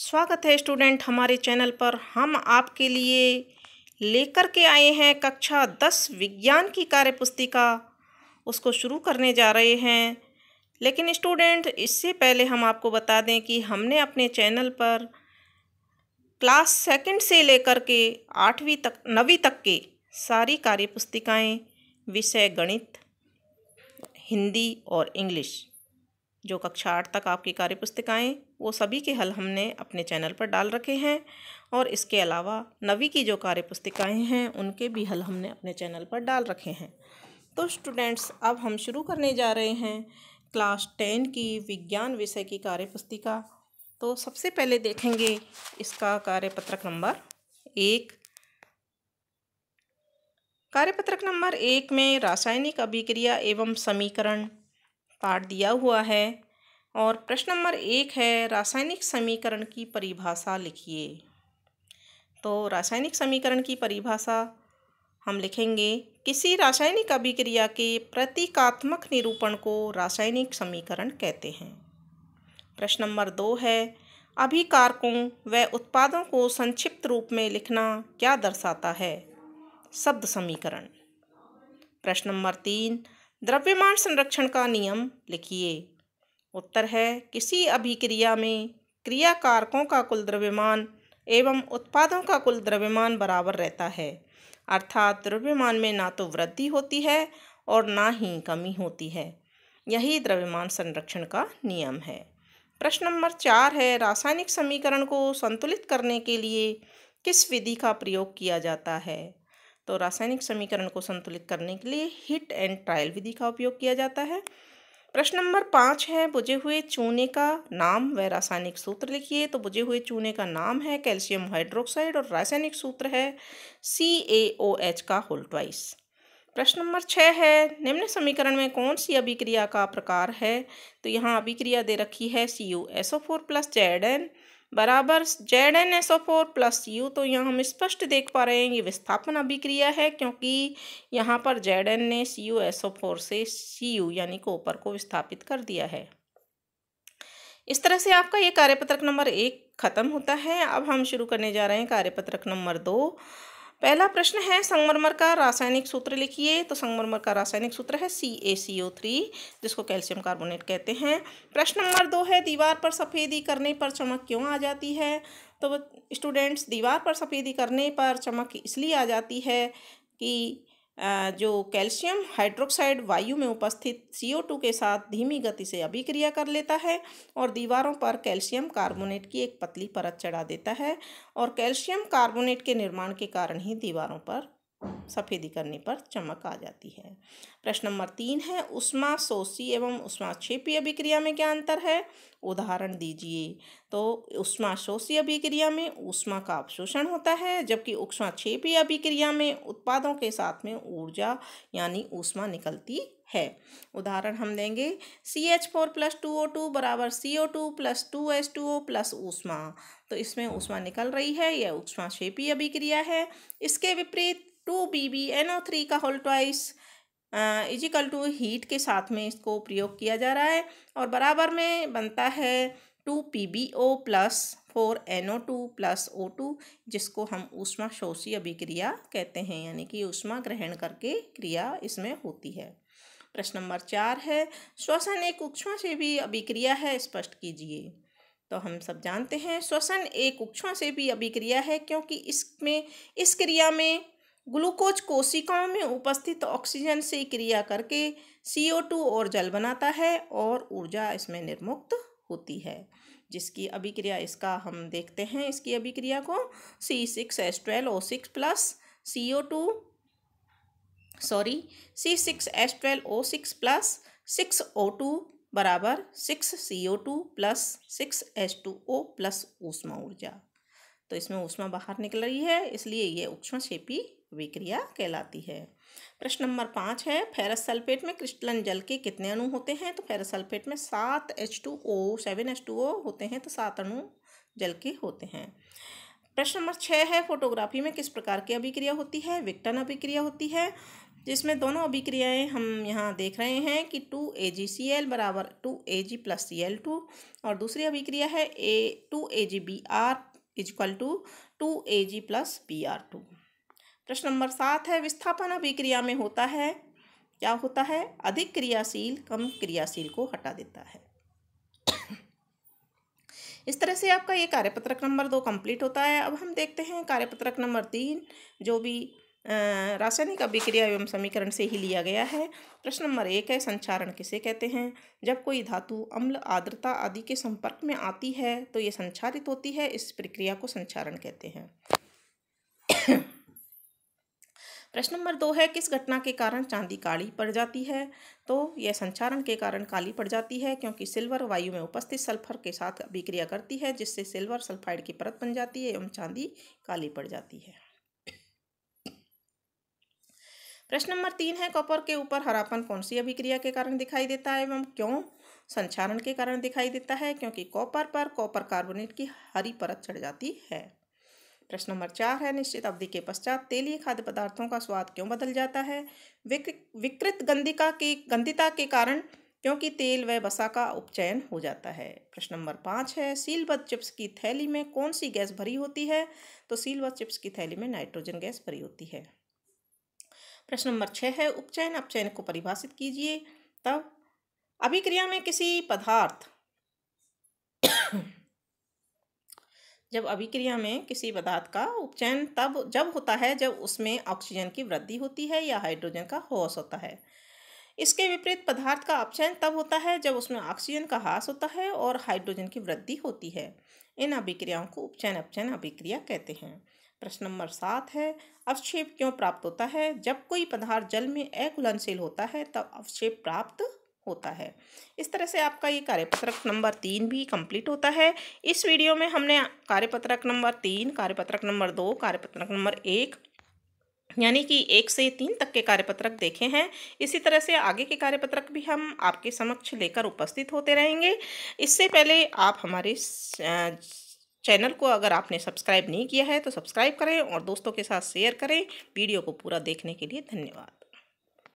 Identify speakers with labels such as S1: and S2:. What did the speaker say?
S1: स्वागत है स्टूडेंट हमारे चैनल पर। हम आपके लिए लेकर के आए हैं कक्षा 10 विज्ञान की कार्यपुस्तिका। उसको शुरू करने जा रहे हैं। लेकिन स्टूडेंट, इससे पहले हम आपको बता दें कि हमने अपने चैनल पर क्लास सेकंड से लेकर के 8वीं तक 9वीं तक के सारी कार्यपुस्तिकाएं, विषय गणित, हिंदी और इंग्लिश, जो कक्षा 8 तक आपकी कार्यपुस्तिकाएं, वो सभी के हल हमने अपने चैनल पर डाल रखे हैं। और इसके अलावा 9वीं की जो कार्यपुस्तिकाएं हैं उनके भी हल हमने अपने चैनल पर डाल रखे हैं। तो स्टूडेंट्स, अब हम शुरू करने जा रहे हैं क्लास 10 की विज्ञान विषय की कार्यपुस्तिका। तो सबसे पहले देखेंगे इसका कार्यपत्रक नंबर 1। कार्यपत्रक नंबर 1 में रासायनिक अभिक्रिया एवं समीकरण पाठ दिया हुआ है। और प्रश्न नंबर 1 है, रासायनिक समीकरण की परिभाषा लिखिए। तो रासायनिक समीकरण की परिभाषा हम लिखेंगे, किसी रासायनिक अभिक्रिया के प्रतीकात्मक निरूपण को रासायनिक समीकरण कहते हैं। प्रश्न नंबर 2 है, अभिकारकों व उत्पादों को संक्षिप्त रूप में लिखना क्या दर्शाता है? शब्द समीकरण। प्रश्न नंबर 3, द्रव्यमान संरक्षण का नियम लिखिए। उत्तर है, किसी अभिक्रिया में क्रियाकारकों का कुल द्रव्यमान एवं उत्पादों का कुल द्रव्यमान बराबर रहता है, अर्थात द्रव्यमान में ना तो वृद्धि होती है और ना ही कमी होती है। यही द्रव्यमान संरक्षण का नियम है। प्रश्न नंबर 4 है, रासायनिक समीकरण को संतुलित करने के लिए किस विधि का प्रयोग किया जाता है? तो रासायनिक समीकरण को संतुलित करने के लिए हिट एंड ट्रायल विधि का उपयोग किया जाता है। प्रश्न नंबर 5 है, बुझे हुए चूने का नाम व रासायनिक सूत्र लिखिए। तो बुझे हुए चूने का नाम है कैल्शियम हाइड्रोक्साइड और रासायनिक सूत्र है CaOH का होल ट्वाइस। प्रश्न नंबर 6 है, निम्न समीकरण में कौन सी अभिक्रिया का प्रकार है? तो यहाँ अभिक्रिया दे रखी है CuSO4 + Zn बराबर ZnSO4 + Cu। तो यहाँ हम स्पष्ट देख पा रहे हैं ये विस्थापन अभिक्रिया है, क्योंकि यहाँ पर Zn ने CuSO4 से Cu यानी कॉपर को विस्थापित कर दिया है। इस तरह से आपका ये कार्यपत्रक नंबर 1 खत्म होता है। अब हम शुरू करने जा रहे हैं कार्यपत्रक नंबर 2। पहला प्रश्न है, संगमरमर का रासायनिक सूत्र लिखिए। तो संगमरमर का रासायनिक सूत्र है CaCO3, जिसको कैल्शियम कार्बोनेट कहते हैं। प्रश्न नंबर 2 है, दीवार पर सफ़ेदी करने पर चमक क्यों आ जाती है? तो स्टूडेंट्स, दीवार पर सफ़ेदी करने पर चमक इसलिए आ जाती है कि जो कैल्शियम हाइड्रोक्साइड वायु में उपस्थित CO2 के साथ धीमी गति से अभिक्रिया कर लेता है और दीवारों पर कैल्शियम कार्बोनेट की एक पतली परत चढ़ा देता है, और कैल्शियम कार्बोनेट के निर्माण के कारण ही दीवारों पर सफ़ेदी करने पर चमक आ जाती है। प्रश्न नंबर 3 है, ऊष्माशोषी एवं ऊष्माक्षेपी अभिक्रिया में क्या अंतर है? उदाहरण दीजिए। तो ऊष्माशोषी अभिक्रिया में ऊष्मा का अवशोषण होता है, जबकि ऊष्माक्षेपी अभिक्रिया में उत्पादों के साथ में ऊर्जा यानी ऊष्मा निकलती है। उदाहरण हम देंगे, CH4 + 2O2 बराबर CO2 + 2H2O + ऊष्मा। तो इसमें ऊष्मा निकल रही है, यह ऊष्माक्षेपी अभिक्रिया है। इसके विपरीत 2BbNO3 का होल ट्वाइस इजिकल टू हीट के साथ में इसको प्रयोग किया जा रहा है और बराबर में बनता है 2PbO + 4NO2 + O2, जिसको हम ऊष्माशोषी अभिक्रिया कहते हैं, यानी कि ऊष्मा ग्रहण करके क्रिया इसमें होती है। प्रश्न नंबर 4 है, श्वसन एक ऊष्माक्षेपी अभिक्रिया है, स्पष्ट कीजिए। तो हम सब जानते हैं श्वसन एक ऊष्माक्षेपी अभिक्रिया है, क्योंकि इस क्रिया में ग्लूकोज कोशिकाओं में उपस्थित ऑक्सीजन से क्रिया करके CO2 और जल बनाता है और ऊर्जा इसमें निर्मुक्त होती है, जिसकी अभिक्रिया इसका हम देखते हैं। इसकी अभिक्रिया को C6H12O6 + C6H12O6 + 6O2 बराबर 6CO2 + 6H2O + ऊष्मा ऊर्जा। तो इसमें ऊष्मा बाहर निकल रही है, इसलिए ये ऊष्माक्षेपी अभिक्रिया कहलाती है। प्रश्न नंबर 5 है, फेरस सल्फेट में क्रिस्टलन जल के कितने अणु होते हैं? तो फेरस सल्फेट में 7H2O होते हैं, तो 7 अणु जल के होते हैं। प्रश्न नंबर 6 है, फोटोग्राफी में किस प्रकार की अभिक्रिया होती है? विक्टन अभिक्रिया होती है, जिसमें दोनों अभिक्रियाएं हम यहाँ देख रहे हैं कि 2AgCl बराबर 2Ag प्लस Cl2, और दूसरी अभिक्रिया है 2AgBr equal to 2Ag plus Br2। प्रश्न नंबर 7 है, विस्थापन अभिक्रिया में होता है, क्या होता है? अधिक क्रियाशील कम क्रियाशील को हटा देता है। इस तरह से आपका ये कार्यपत्रक नंबर 2 कंप्लीट होता है। अब हम देखते हैं कार्यपत्रक नंबर 3, जो भी रासायनिक अभिक्रिया एवं समीकरण से ही लिया गया है। प्रश्न नंबर 1 है, संक्षारण किसे कहते हैं? जब कोई धातु अम्ल, आर्द्रता आदि के संपर्क में आती है तो ये संक्षारित होती है, इस प्रक्रिया को संक्षारण कहते हैं। प्रश्न नंबर 2 है, किस घटना के कारण चांदी काली पड़ जाती है? तो यह संक्षारण के कारण काली पड़ जाती है, क्योंकि सिल्वर वायु में उपस्थित सल्फर के साथ अभिक्रिया करती है, जिससे सिल्वर सल्फाइड की परत बन जाती है एवं चांदी काली पड़ जाती है। प्रश्न नंबर 3 है, कॉपर के ऊपर हरापन कौन सी अभिक्रिया के कारण दिखाई देता है एवं क्यों? संक्षारण के कारण दिखाई देता है, क्योंकि कॉपर पर कॉपर कार्बोनेट की हरी परत चढ़ जाती है। प्रश्न नंबर 4 है, निश्चित अवधि के पश्चात तेलीय खाद्य पदार्थों का स्वाद क्यों बदल जाता है? विकृत गंधिता के कारण, क्योंकि तेल व वसा का उपचयन हो जाता है। प्रश्न नंबर 5 है, सीलबद्ध चिप्स की थैली में कौन सी गैस भरी होती है? तो सीलबद्ध चिप्स की थैली में नाइट्रोजन गैस भरी होती है। प्रश्न नंबर 6 है, उपचयन अपचयन को परिभाषित कीजिए। तब अभिक्रिया में किसी पदार्थ जब अभिक्रिया में किसी पदार्थ का उपचयन जब होता है जब उसमें ऑक्सीजन की वृद्धि होती है या हाइड्रोजन का ह्रास होता है। इसके विपरीत पदार्थ का अपचयन तब होता है जब उसमें ऑक्सीजन का ह्रास होता है और हाइड्रोजन की वृद्धि होती है। इन अभिक्रियाओं को उपचयन अपचयन अभिक्रिया कहते हैं। प्रश्न नंबर 7 है, अवक्षेप क्यों प्राप्त होता है? जब कोई पदार्थ जल में अघुलनशील होता है तब अवक्षेप प्राप्त होता है। इस तरह से आपका ये कार्यपत्रक नंबर 3 भी कंप्लीट होता है। इस वीडियो में हमने कार्यपत्रक नंबर 3, कार्यपत्रक नंबर 2, कार्यपत्रक नंबर 1 यानी कि 1 से 3 तक के कार्यपत्रक देखे हैं। इसी तरह से आगे के कार्यपत्रक भी हम आपके समक्ष लेकर उपस्थित होते रहेंगे। इससे पहले आप हमारे चैनल को अगर आपने सब्सक्राइब नहीं किया है तो सब्सक्राइब करें और दोस्तों के साथ शेयर करें। वीडियो को पूरा देखने के लिए धन्यवाद।